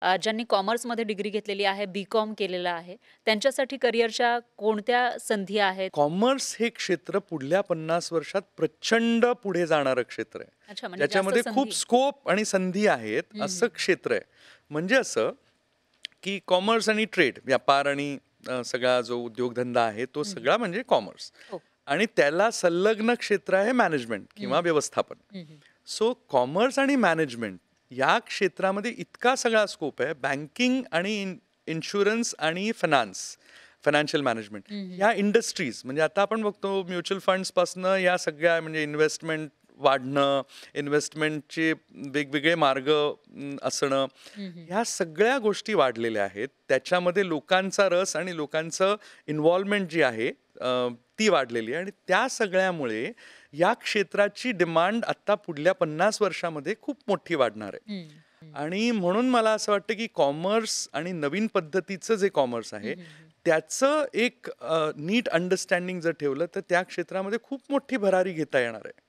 ज्यांनी कॉमर्समध्ये डिग्री घेतलेली आहे, बी-कॉम केलेलं आहे, त्यांच्यासाठी करिअरच्या कोणत्या संधी आहेत? कॉमर्स हे क्षेत्र पुढल्या 50 वर्षात प्रचंड पुढे जाणारं क्षेत्र आहे. अच्छा, म्हणजे जास्त ज्याच्यामध्ये खूप संधी. स्कोप आणि संधी आहेत, हं, असं हं. क्षेत्र आहे. म्हणजे असं, की कॉमर्स आणि ट्रेड, व्यापार आणि सगळा जो उद्योगधंदा आहे, तो हं, हं. सगळा म्हणजे कॉमर्स. हो. आणि त्याला संलग्न क्षेत्र आहे मॅनेजमेंट हं, किंवा हं. व्यवस्थापन. हं, हं. सो कॉमर्स आणि मॅनेजमेंट या क्षेत्रामध्ये इतका सगळा स्कोप आहे. बँकिंग आणि इन्शुरन्स आणि फायनान्शियल मॅनेजमेंट हं, हं. ह्या इंडस्ट्रीज, म्हणजे आता आपण बघतो म्युच्युअल फंड्सपासनं या सगळ्या, म्हणजे इन्व्हेस्टमेंट वाढणं, इन्व्हेस्टमेंटचे वेगवेगळे मार्ग असणं, हं, हं. ह्या सगळ्या गोष्टी वाढलेल्या आहेत. त्याच्यामध्ये लोकांचा रस आणि लोकांचं इन्व्हॉल्वमेंट जी आहे ती वाढलेली आहे आणि त्या सगळ्यामुळे या क्षेत्राची डिमांड आता पुढल्या 50 वर्षामध्ये खूप मोठी वाढणार आहे. हं, हं. आणि म्हणून मला असं वाटतं, की कॉमर्स आणि नवीन पद्धतीचं जे कॉमर्स हं, आहे, हं, हं. त्याचं एक नीट अंडरस्टँडिंग जर ठेवलं, तर त्या क्षेत्रामध्ये खूप मोठी भरारी घेता येणार आहे.